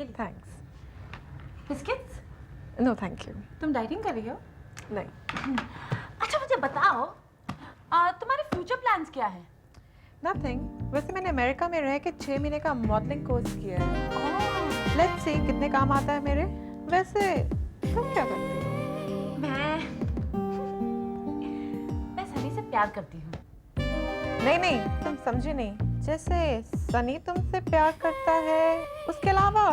ये ले। Thanks. Biscuits? No thank you. तुम डाइटिंग कर रही हो? नहीं। अच्छा मुझे बताओ, तुम्हारे फ्यूचर प्लान्स क्या है? नथिंग। वैसे मैंने अमेरिका में रह के 6 महीने का मॉडलिंग कोर्स किया है। लेट्स सी कितने काम आता है मेरे। वैसे तुम क्या करती हो? मैं सनी से प्यार करती हूँ। नहीं नहीं, तुम समझे नहीं। जैसे सनी तुमसे प्यार करता है, उसके अलावा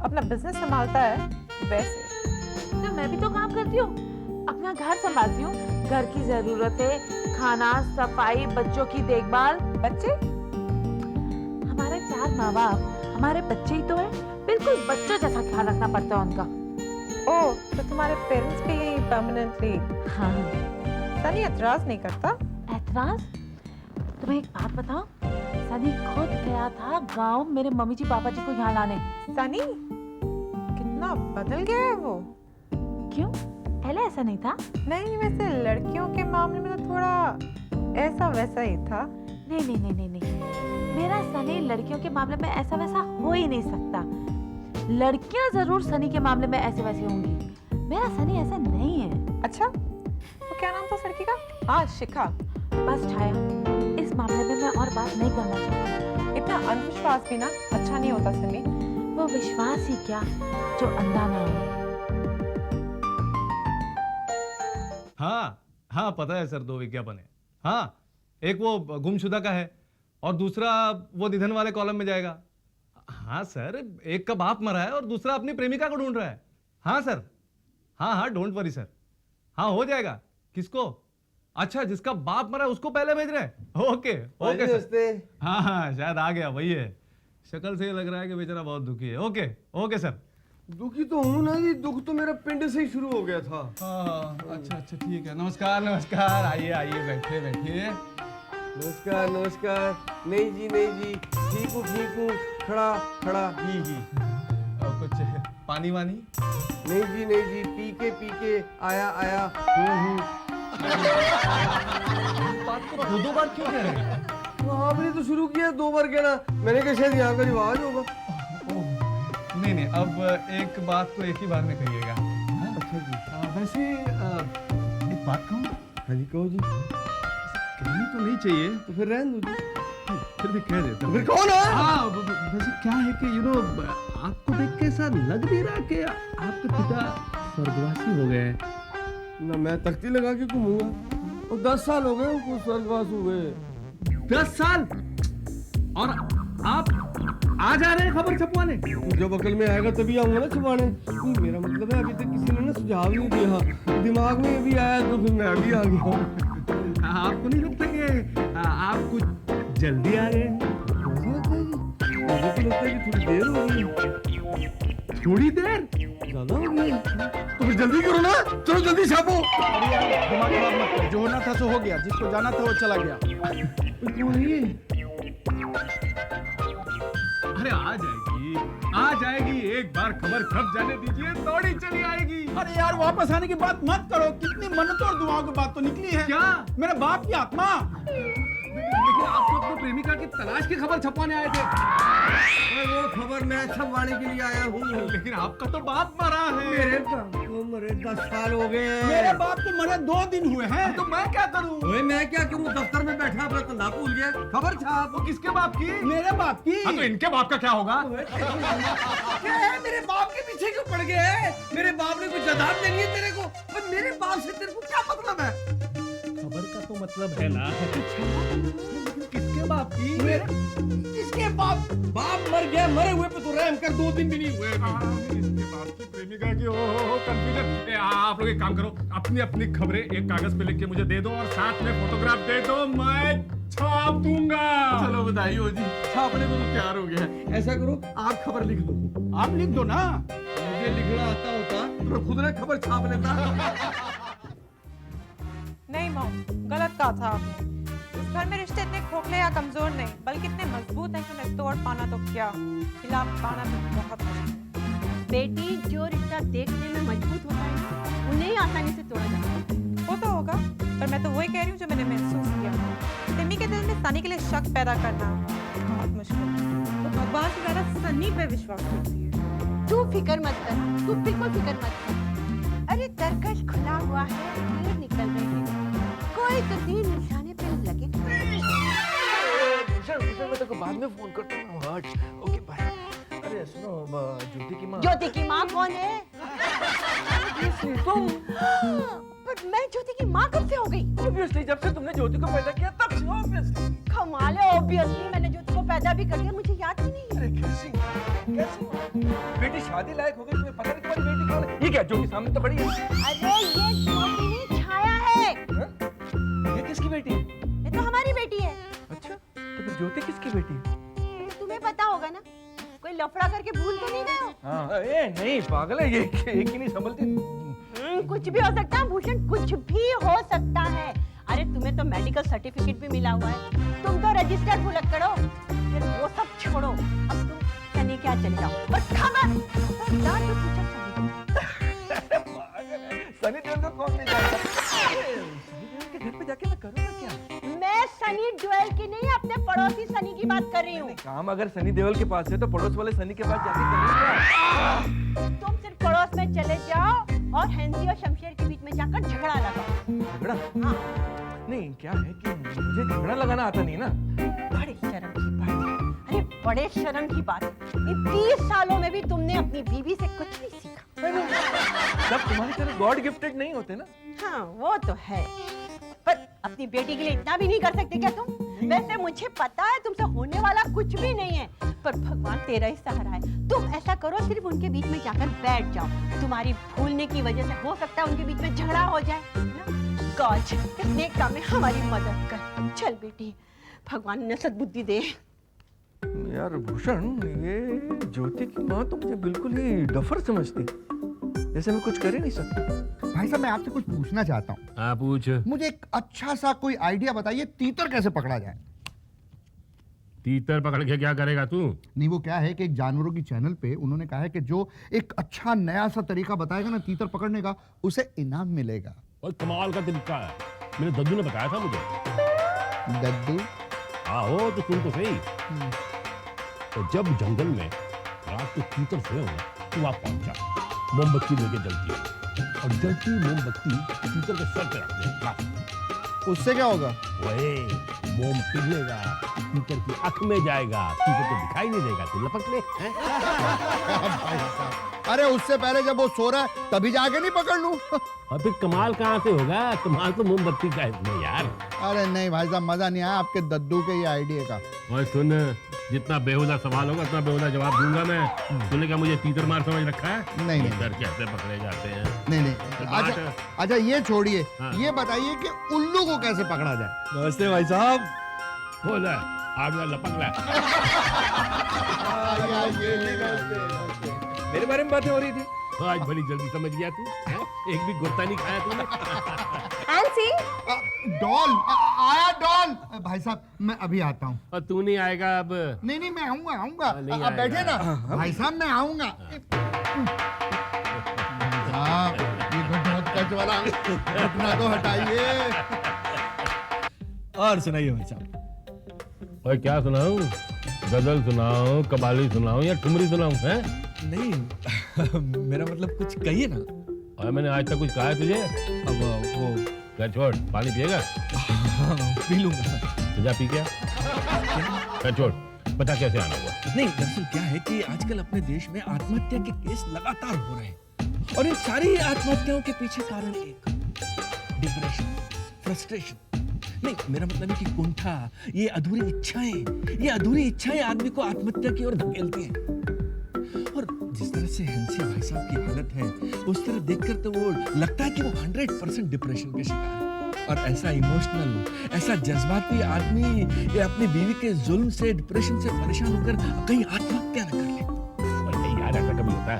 अपना बिजनेस संभालता है, वैसे। तो मैं भी तो काम करती हूँ, अपना घर संभालती हूँ, घर की जरूरतें, खाना, सफाई, बच्चों की देखभाल। बच्चे? हमारे 4 माँ बाप, हमारे बच्चे ही तो है, बिल्कुल बच्चों जैसा ख्याल रखना पड़ता है उनका। ओह, तो तुम्हारे पेरेंट्स भी यहीं परमानेंटली? हाँ। सनी एतराज नहीं करता? एतराज? तुम्हें एक बात बताओ, सनी खुद गया था गांव मेरे मम्मी जी पापा जी को यहाँ लाने। सनी कितना बदल गया है वो। क्यों, पहले ऐसा नहीं था? नहीं, वैसे लड़कियों के मामले में तो थोड़ा ऐसा वैसा ही था। नहीं नहीं नहीं नहीं नहीं, मेरा सनी लड़कियों के मामले में ऐसा वैसा हो ही नहीं सकता। लड़कियां जरूर सनी के मामले में ऐसे वैसे होंगी, मेरा सनी ऐसा नहीं है। अच्छा, तो क्या नाम था उस लड़की का? हाँ, शिखा। बस छाया, इस मामले में मैं और बात नहीं करना चाहती। इतना अंधविश्वास भी ना अच्छा नहीं होता सनी। वो विश्वास ही क्या जो अंधा ना हो। हाँ हाँ, पता है सर, 2 विज्ञापन है। हाँ, एक वो गुमशुदा का है और दूसरा वो निधन वाले कॉलम में जाएगा। हाँ सर, एक का बाप मरा है और दूसरा अपनी प्रेमिका को ढूंढ रहा है। हाँ सर, हाँ हाँ, डोंट वरी सर, हाँ हो जाएगा। किसको? अच्छा, जिसका बाप मरा है उसको पहले भेज रहे हैं। Okay okay sir. हाँ हाँ, शायद आ गया, वही है। शक्ल से लग रहा है कि बेचारा बहुत दुखी है। Okay okay sir. दुखी तो हूँ ना जी, दुख तो मेरा पिंड से ही शुरू हो गया था। हाँ, अच्छा अच्छा, ठीक है। नमस्कार नमस्कार, आइए आइए, बैठिए बैठिए। नमस्कार नमस्कार। नहीं जी नहीं जी, ठीक हूँ, खड़ा खड़ा ही। और कुछ पानी वानी? नहीं जी, पी के आया हूँ। बात को 2 बार क्यों कह रहे हैं? तो आपने तो शुरू किया 2 बार कहना, मैंने कहा शायद यहाँ का रिवाज होगा। नहीं नहीं, अब एक बात को एक ही बार में कहिएगा। अच्छा जी। वैसे एक बात कहूँ? हाँ जी, कहो जी। कहनी तो नहीं चाहिए, तो फिर रहने दो जी। फिर भी कह देता हूँ। फिर कौन है? हाँ, वैसे क्या है कि आपको देख के ऐसा लग नहीं रहा कि आपके पिता स्वर्गवासी हो गए? ना मैं तख्ती लगा के घूमूंगा, और 10 साल हो गए उनको स्वर्गवास हुए। 10 साल? और आप आ जा रहे हैं खबर छपवाने? जब अकल में आएगा तभी आऊंगा ना छुपाने। मेरा मतलब है, अभी तक किसी ने ना सुझाव नहीं दिया, दिमाग में भी आया तो फिर मैं अभी आ गया हूँ। आपको नहीं लगता कि आप कुछ जल्दी आ गए? मुझे तो लगता है कि थोड़ी देर हो गई। थोड़ी देर? ज्यादा हो गई। तो फिर जल्दी करो ना, चलो जल्दी छापो। दिमाग खराब मत कर, जो होना था सो हो गया, जिसको जाना था वो चला गया। क्यों नहीं? अरे आ जाएगी, एक बार खबर छप जाने दीजिए, दौड़ी चली आएगी। अरे यार, वापस आने की बात मत करो, कितनी मन्नतों और दुआओं की बात तो निकली है। क्या? मेरे बाप की आत्मा। लेकिन आप तो अपने प्रेमिका की तलाश की खबर छपवाने आए थे। वो खबर मैं छपवाने के लिए आया हूँ। लेकिन आपका तो बाप मरा है। मेरे बाप को मरे 10 साल हो गए। मेरे बाप को मरे 2 दिन हुए हैं। तो मैं क्या करूं? ओए मैं क्या करूं, दफ्तर में बैठा अपना धंधा भूल गया। खबर छाप। वो किसके बाप की? मेरे बाप की। हाँ, तो इनके बाप का क्या होगा? क्या है, मेरे बाप के पीछे क्यों पड़ गए हैं? मेरे बाप ने कुछ जदाद देनी है तेरे को, पर मेरे बाप से तेरे को क्या मतलब है? खबर का तो मतलब है ना। किसके बाप की? इसके बाप मर गया, मरे हुए पे तो रहम कर, 2 दिन भी नहीं हुए। इसके बाप की प्रेमिका की कंफ्यूजन। आप लोग एक काम करो, अपनी अपनी खबरें एक कागज पे लिख के मुझे दे दो और साथ में फोटोग्राफ दे दो, मैं छाप दूंगा। चलो बधाई हो जी, छापने को तो तैयार हो गया है। ऐसा करो, आप खबर लिख दो। आप लिख दो ना। मुझे लिखना आता होता तो मैं खुद ने खबर छाप लेता। नहीं मॉम, गलत कहा था आपने। इस घर में रिश्ते इतने खोखले या कमजोर नहीं, बल्कि इतने मजबूत हैं कि उन्हें तोड़ पाना तो क्या, हिला पाना तो बहुत मुश्किल है। बेटी, जो रिश्ता देखने में मजबूत होता है उन्हें ही आसानी से तोड़ा जाता है। वो तो होगा, पर मैं तो वही कह रही हूँ जो मैंने महसूस किया। सिमी के दिल में सनी के लिए शक पैदा करना बहुत मुश्किल है। तो भगवान से ज्यादा सनी पे विश्वास करती है। फिक्र मत कर, तू बिल्कुल फिक्र मत कर। अरे तरकश खुला हुआ है, तीर निकल रहे हैं, कोई तो तीर निशाने पे लगे। मैं तेरे को बाद में फोन करता हूँ। हट, ओके बाय। अरे सुनो, ज्योति की माँ कौन है? तुम पर मैं ज्योति की माँ कब से हो गई? ऑब्वियसली जब से तुमने ज्योति को पैदा किया तब से ऑब्वियसली। कमाल है, ऑब्वियसली मैंने ज्योति को पैदा भी कर दिया, मुझे याद ही नहीं है। अरे कैसी बेटी शादी लायक हो गई, तुम्हें पता नहीं तुम्हारी बेटी कौन है? ये क्या ज्योति सामने तो खड़ी है। अरे ये ज्योति नहीं, छाया है। ये किसकी बेटी है? ये तो हमारी बेटी है। अच्छा, तो फिर ज्योति किसकी बेटी है? तो तुम्हें पता होगा ना, कोई लफड़ा करके भूल तो नहीं गए हो? हाँ, ए नहीं पागल है, ये एक ही नहीं संभलती। कुछ भी हो सकता है भूषण, कुछ भी हो सकता है। अरे तुम्हें तो मेडिकल सर्टिफिकेट भी मिला हुआ है, तुम तो रजिस्टर्ड भुलक्कड़ हो। फिर वो सब छोड़ो, अब तुम सनी क्या चले जाओ और खबर सनी देओल को कौन नहीं जानता? सनी देओल के घर पे जाके मैं करूँगा क्या? मैं सनी देओल की नहीं, अपने पड़ोसी सनी की बात कर रही हूँ। काम अगर सनी देओल के पास है तो पड़ोस वाले सनी के पास जाके करेंगे। तुम सिर्फ पड़ोस में चले जाओ और हैंसी और शमशेर के बीच में जाकर झगड़ा लगाओ। झगड़ा? हाँ। नहीं, क्या है कि मुझे झगड़ा लगाना आता नहीं ना। बड़े शर्म की बात है। अरे बड़े शर्म की बात है, इन 30 सालों में भी तुमने अपनी बीवी से कुछ नहीं सीखा। सब तुम्हारी तरह गॉड गिफ्टेड नहीं होते ना। हाँ वो तो है, पर अपनी बेटी के लिए इतना भी नहीं कर सकते क्या तुम? वैसे मुझे पता है तुमसे होने वाला कुछ भी नहीं है, पर भगवान तेरा ही सहारा है। तुम ऐसा करो, सिर्फ उनके बीच में जाकर बैठ जाओ। तुम्हारी भूलने की वजह से हो सकता है उनके बीच में झगड़ा हो जाए ना? गॉड इस नेक काम में हमारी मदद कर। चल बेटी, भगवान ने सद्बुद्धि दे। यार भूषण, ये ज्योति की माँ तो मुझे बिल्कुल ही डफर समझती, जैसे मैं कुछ कर ही नहीं सकता। भाई साहब, मैं आपसे कुछ पूछना चाहता हूँ। हाँ पूछ। मुझे एक अच्छा सा कोई आइडिया बताइए, तीतर कैसे पकड़ा जाए? तीतर पकड़ के क्या करेगा तू? नहीं, वो क्या है कि एक जानवरों की चैनल पे उन्होंने कहा है कि जो एक अच्छा नया सा तरीका बताएगा ना तीतर पकड़ने का, उसे इनाम मिलेगा। और कमाल का तरीका है, मेरे दद्दू ने बताया था मुझे। दद्दू? आहो तो सुन तो सही। तो जब जंगल में रात को तीतर सोए होगा तो वहां पहुंच जा, मोमबत्ती लेके जलती है और जलती मोमबत्ती तीतर के सर पे रख दे। उससे क्या होगा? वही मोम पिघलेगा, तीतर की आंख में जाएगा, तीतर को दिखाई नहीं देगा, तू लपक ले। भाई साहब, अरे उससे पहले जब वो सो रहा है तभी जाके नहीं पकड़ लूं? और फिर कमाल कहाँ से होगा? कमाल तो मोमबत्ती का है इसमें यार। अरे नहीं भाई साहब, मजा नहीं आया आपके दद्दू के ये आइडिया का। और सुन, जितना बेहुदा सवाल होगा उतना बेहुदा जवाब दूंगा मैं। तूने क्या मुझे तीतर मार समझ रखा है? नहीं नहीं तीतर कैसे पकड़े जाते हैं? नहीं नहीं, अच्छा अच्छा ये छोड़िए, हाँ। ये बताइए कि उल्लू को कैसे पकड़ा जाए? नमस्ते भाई साहब। बोल आग में लपक ला। मेरे बारे में बातें हो रही थी। तो आज बड़ी जल्दी समझ गया तू, हैं? एक भी गुर्ता नहीं खाया तूने। डॉल आया डॉल। भाई साहब मैं अभी आता हूँ। और तू नहीं आएगा अब? नहीं नहीं, मैं आऊंगा आऊंगा। नहीं अब बैठे ना आएगा। भाई साहब, मैं आऊंगा। साहब ये घुटना वाला घुटना तो हटाइए। और सुनाइए भाई साहब। और क्या सुनाऊं? गजल सुनाऊं, कबाली सुनाऊं या ठुमरी सुनाऊं? हैं? नहीं मेरा मतलब कुछ कहिए ना। और मैंने आज तक कुछ कहा है तुझे? अब वो क्या छोड़, पानी पिएगा? पी लूंगा। तो जा पी क्या? क्या छोड़, बता कैसे आना हुआ? नहीं, दरअसल क्या है कि आजकल अपने देश में आत्महत्या के केस लगातार हो रहे हैं और इन सारी आत्महत्याओं के पीछे कारण एक डिप्रेशन, फ्रस्ट्रेशन। नहीं, मेरा मतलब है कि कुंठा, ये अधूरी इच्छाएं आदमी को आत्महत्या की ओर धकेलती हैं। और जिस तरह से हंसी भाई साहब की हालत है, उस तरह देखकर तो वो लगता है कि वो 100% डिप्रेशन के शिकार है। और ऐसा इमोशनल, ऐसा जज्बाती आदमी ये अपनी बीवी के जुल्म से, डिप्रेशन से परेशान होकर कहीं आत्महत्या न कर ले। और नहीं यार, ऐसा कभी होता है?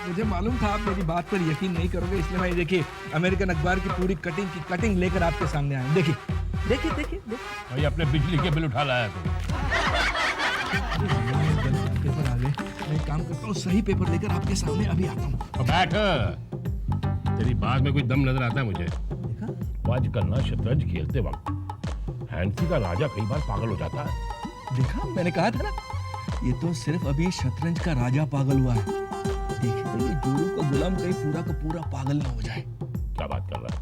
मुझे मालूम था आप मेरी बात पर यकीन नहीं करोगे, इसलिए मैं देखिए अमेरिकन अखबार की पूरी कटिंग लेकर आपके सामने आया। देखिए देखिए देखिए और ये अपने बिजली के बिल उठा लाया तू। पेपर आ गए, मैं एक काम करता हूँ, सही पेपर लेकर आपके सामने अभी आता हूँ। और बैठ, तेरी बात में कोई दम नजर आता है मुझे। देखा? वो आजकल ना शतरंज खेलते वक्त हैंसी का राजा कई बार पागल हो जाता है। देखा, मैंने कहा था ना, ये तो सिर्फ अभी शतरंज का राजा पागल हुआ है। देखिए तो ये जोरू का गुलाम कहीं पूरा का पूरा पागल ना हो जाए। क्या बात कर रहा है?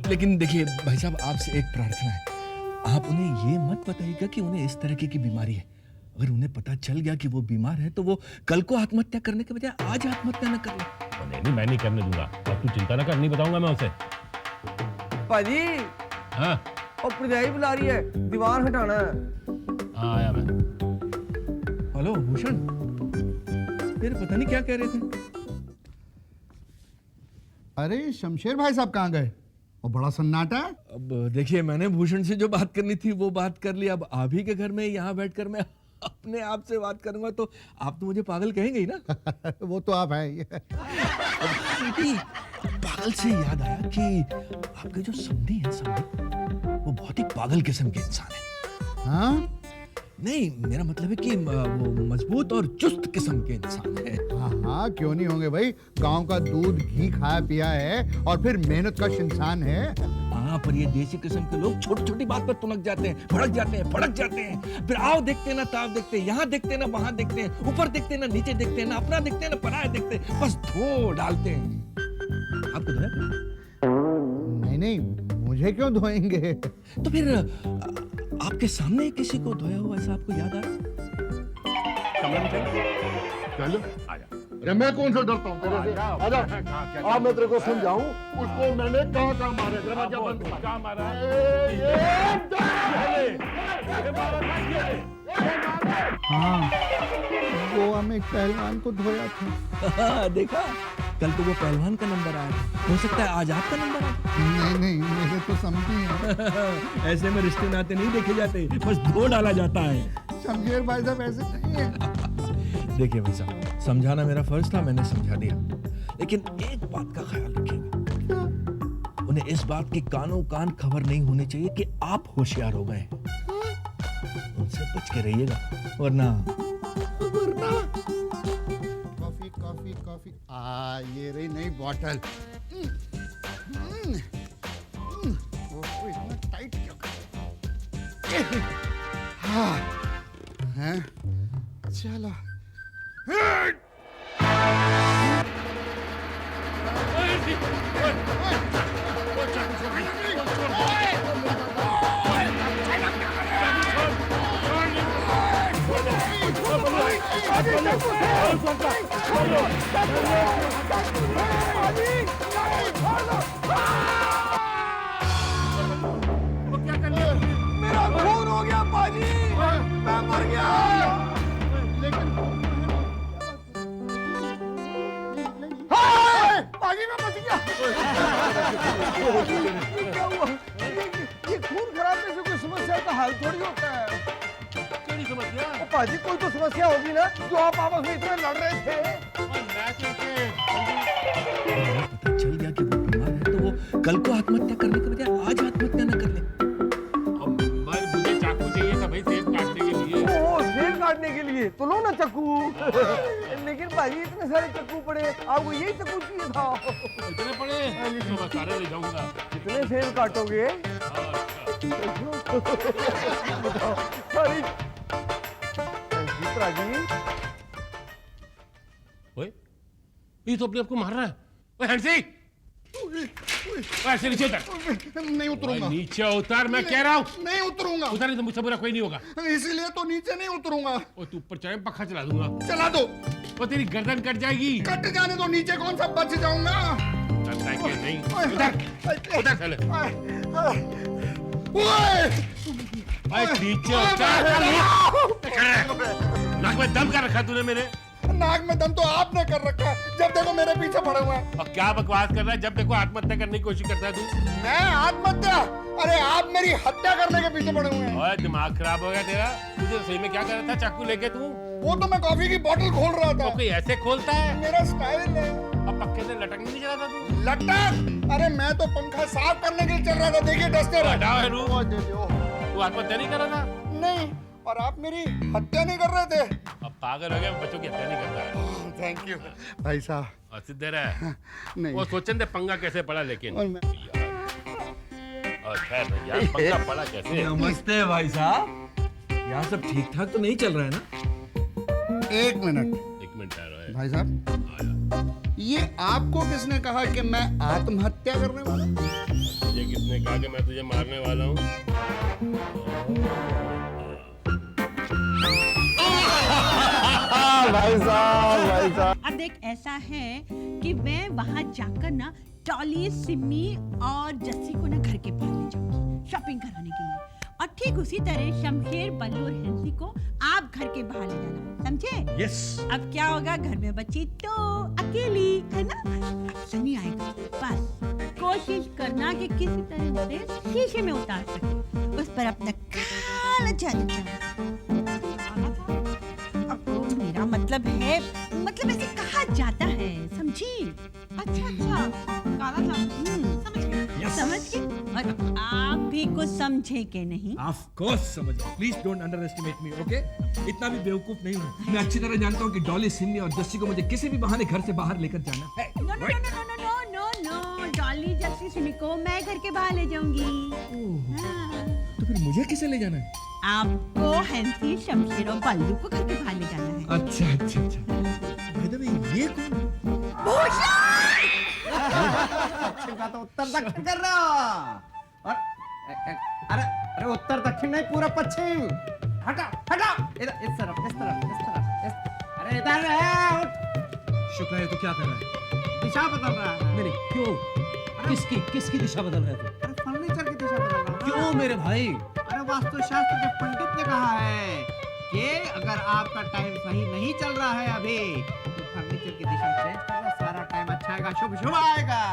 लेकिन देखिए भाई साहब, आपसे एक प्रार्थना है, आप उन्हें ये मत बताइएगा कि उन्हें इस तरह की बीमारी है। अगर उन्हें पता चल गया कि वो बीमार है तो वो कल को आत्महत्या करने के बजाय आज आत्महत्या न कर ले। नहीं, मैं नहीं करने दूंगा। अब तू चिंता ना कर, नहीं बताऊंगा मैं उसे। पाजी हाँ और भरजाई बुला रही है, दीवार हटाना है। हाँ, आया मैं। हेलो भूषण, फिर पता नहीं क्या कह रहे थे। अरे शमशेर भाई साहब कहाँ गए? वो बड़ा सन्नाटा है। अब देखिए, मैंने भूषण से जो बात करनी थी वो बात कर ली। अब आप ही के घर में यहाँ बैठकर मैं अपने आप से बात करूंगा तो आप तो मुझे पागल कहेंगे ही ना। वो तो आप है। पागल से याद आया कि आपके जो समधी हैं, समधी वो बहुत ही पागल किस्म के इंसान है। हाँ नहीं, मेरा मतलब है कि वो मजबूत और चुस्त किस्म के इंसान है। हाँ हाँ, क्यों नहीं होंगे भाई। गांव का दूध घी खाया पिया है और फिर मेहनत का इंसान है। हाँ, पर ये देसी किस्म के लोग छोटी छोटी बात पर तुनक जाते हैं, भड़क जाते हैं, भड़क जाते हैं। फिर आओ देखते हैं ना, ताव देखते हैं, यहाँ देखते हैं ना, वहां देखते हैं, ऊपर देखते हैं ना, नीचे देखते हैं ना, अपना देखते हैं ना, पराया देखते हैं, बस धो डालते हैं। आपको धोया? नहीं नहीं, मुझे क्यों धोएंगे? तो फिर आपके सामने किसी को धोया हुआ ऐसा आपको याद आया? कमरे में चल। चलो आजा। अरे मैं कौन सा डरता हूँ तेरे से? आजा, अब मैं तेरे को समझाऊं उसको मैंने कहाँ कहाँ मारे। दरवाजा बंद कर। क्या मारा? हाँ, गोवा में एक पहलवान को धोया था। देखा, कल तो वो पहलवान का नंबर आया, हो सकता है आज आपका नंबर आए। नहीं नहीं, मेरे तो समझी है। ऐसे में रिश्ते नाते नहीं देखे जाते, बस धो डाला जाता है। शमशेर भाई साहब ऐसे नहीं है। देखिए भाई साहब, समझाना मेरा फर्ज था, मैंने समझा दिया। लेकिन एक बात का ख्याल रखिएगा, उन्हें इस बात की कानों कान खबर नहीं होनी चाहिए कि आप होशियार हो गए हैं। उनसे बच के रहिएगा, वरना कॉफी कॉफी कॉफी। ये रही नई बॉटल। वो इतना टाइट क्यों कर? हाँ हैं, चलो। मेरा खून हो गया पाजी, मैं मर गया। पाजी मैं बच गया। क्या हुआ? ये खून खराबे से कोई समस्या का हल थोड़ी होता है। तेरी समस्या? ओ पाजी, कोई तो समस्या होगी ना जो आप आपस में इतने लड़ रहे थे। पता चल गया कि वो बीमार है तो वो कल को आत्महत्या करने के बजाय आज आत्महत्या न कर ले। मुझे चाकू चाहिए था भाई, सेब काटने के लिए। ओ, सेब काटने के लिए तो लो ना चाकू। लेकिन भाई इतने सारे चाकू पड़े, आपको यही चाकू चाहिए था। इतने पड़े तो मैं सारे ले जाऊंगा। कितने सेब काटोगे? सॉरी जी। ओए, ये तो अपने आप को मार रहा है। ओए हंसी, ऐसे नीचे उतर। नहीं उतरूंगा। नीचे उतर, मैं कह रहा हूँ। नहीं उतरूंगा। उतर नहीं तो मुझसे बुरा कोई नहीं होगा। इसीलिए तो नीचे नहीं उतरूंगा। और तू ऊपर चढ़े, पक्का चला दूंगा। चला दो। और तेरी गर्दन कट जाएगी। कट जाने दो, नीचे कौन सा बच जाऊंगा। नहीं, उतर चले। नीचे उतर। नाक में दम कर रखा तूने मेरे। नाक में दम तो आपने कर रखा है, जब देखो मेरे पीछे पड़ा हुआ है। और क्या बकवास कर रहा है? जब देखो आत्महत्या करने की कोशिश करता है तू। मैं आत्महत्या? अरे आप मेरी हत्या करने के पीछे पड़े हुए हैं। ओए, दिमाग खराब हो गया तेरा। तुझे सही में क्या कर रहा था चाकू लेके तू? वो तो मैं कॉफी की बोतल खोल रहा था। तो कोई ऐसे खोलता है? मेरा स्टाइल है। अब पक्के से लटकने नहीं चला था तू? लटक? अरे मैं तो पंखा साफ करने के लिए चल रहा था। देखिए डस्टर है। हटाओ है रू। वो दे दो। तू आत्महत्या नहीं कर रहा था? नहीं, और आप मेरी हत्या नहीं कर रहे थे। अब पागल हो गया, बच्चों की हत्या नहीं करता है। थैंक यू भाई साहब। और सिद्धे रहा। नहीं, वो सोचन दे पंगा कैसे पड़ा, लेकिन और मैं और खैर यार, पंगा पड़ा कैसे? नमस्ते भाई साहब, यहाँ सब ठीक ठाक तो नहीं चल रहा है ना? एक मिनट एक मिनट ठहरो है। भाई साहब, ये आपको किसने कहा कि मैं आत्महत्या करने वाला हूं? ये किसने कहा कि मैं तुझे मारने वाला हूँ? भाई साहब अब देख, ऐसा है कि मैं वहां जाकर ना टॉली, सिमी और जस्सी को ना घर के बाहर ले जाऊंगी शॉपिंग कराने के लिए, और ठीक उसी तरह शमशेर, बल्लू और हैंसी को आप घर के बाहर ले जाना, समझे? यस। अब क्या होगा, घर में बची तो अकेली, है ना? अब सनी आएगा, बस कोशिश करना कि किसी तरह उसे शीशे में उतार सके, उस पर अपना काला जादू चला। अब वो मेरा मतलब है, मतलब ऐसे कहा जाता है, समझी? अच्छा अच्छा, काला जादू, समझ गई। समझ गए? और आप भी कुछ समझे के नहीं? ऑफ कोर्स समझ। Please don't under estimate me, okay? इतना भी बेवकूफ नहीं हूँ। मैं अच्छी तरह जानता हूँ कि डॉली, सिमी और जस्सी को मुझे किसी भी बहाने घर से बाहर लेकर जाना है। No no no no no no no no, Dolly, Jassi, Simi को मैं घर के बाहर ले जाऊंगी। हाँ। तो फिर मुझे किसे ले जाना है? आपको, हैंसी, शमशेर और बल्लू को घर के बाहर ले जाना है। अच्छा अच्छा अच्छा। भाई दबे, ये कौन? का तो उत्तर दक्षिण कर रहा और अरे अरे उत्तर दक्षिण नहीं, पूरा पश्चिम। हटा हटा, इधर, इस तरफ, इस तरफ, इस तरफ, अरे इधर है। शुक्ला, ये तो क्या कर रहा है? दिशा बदल रहा है। नहीं नहीं, क्यों? किसकी दिशा बदल रहा है तू? अरे फर्नीचर की दिशा बदल रहा है। क्यों मेरे भाई? अरे वास्तुशास्त्र के पंडित ने कहा है कि अगर आपका टाइम सही नहीं चल रहा है अभी, तो फर्नीचर की दिशा चेंज करना, सारा टाइम अच्छा आएगा, शुभ शुभ आएगा।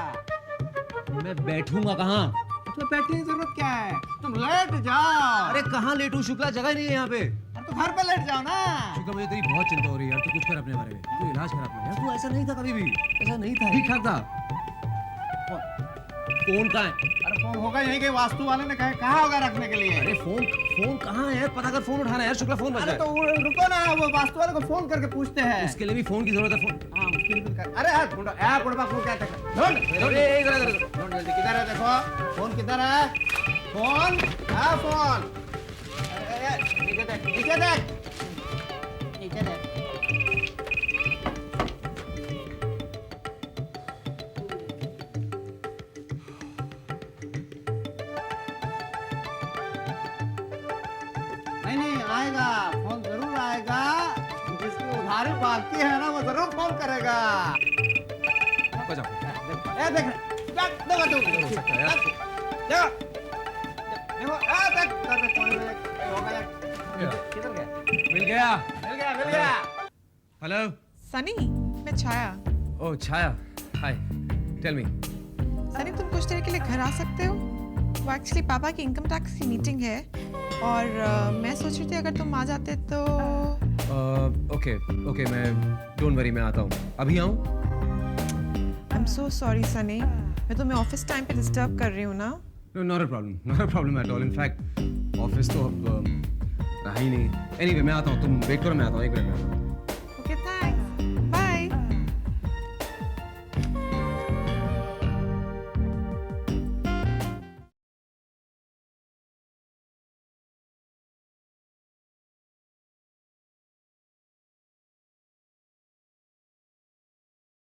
मैं बैठूंगा कहाँ? तो बैठने की जरूरत क्या है, तुम लेट जाओ। अरे कहाँ लेटूं शुक्ला? जगह नहीं है यहाँ पे। अरे तो घर पे लेट जाओ ना। शुक्ला, मुझे तेरी बहुत चिंता हो रही है यार। तू कुछ कर अपने बारे में, तू इलाज कर अपना यार। तू ऐसा नहीं था कभी भी, ऐसा नहीं था, ठीक ठाक था। फोन कहाँ है? अरे फोन होगा यहीं के वास्तु वाले ने कहा होगा रखने के लिए। अरे फोन कहाँ है यार? पता कर, फोन उठाना यार शुक्ला, फोन बज अरे रहा तो है। रुको ना, वो वास्तु वाले को फोन करके पूछते हैं। उसके लिए भी फोन की जरूरत है। फोन, हाँ, उसके लिए भी अरे यार ढूंढो, यार ढूंढो, फोन क्या है? ढूंढ जल्दी, किधर है? देखो फोन किधर है? फोन, हाँ फोन। अरे नीचे देख, नीचे देख, नीचे देख। नहीं आएगा, फोन जरूर आएगा। जिसकी उधारी बाकी है ना, वो जरूर फोन करेगा। बजा। ए देख, देखो तू, देखो, देखो, देख, फोन हो गया। किधर गया? मिल गया। मिल गया, मिल गया। हेलो। सनी, मैं छाया। ओह छाया, हाय, टेल मी। सनी, तुम कुछ देर के लिए घर आ सकते हो? वो एक्चुअली पापा की इनकम टैक्स की मीटिंग है, और मैं सोच रही थी अगर तुम आ जाते तो। ओके ओके, मैं डोंट वरी, मैं आता हूँ। अभी आऊँ? I am so sorry Sunny, मैं तुम्हें ऑफिस टाइम पे डिस्टर्ब कर रही हूँ ना। No, not a problem at all. In fact, office तो अब रहा ही नहीं। Anyway, मैं आता हूँ, तुम वेट करो, मैं आता हूँ, 1 मिनट में आता हूँ। Okay, thanks.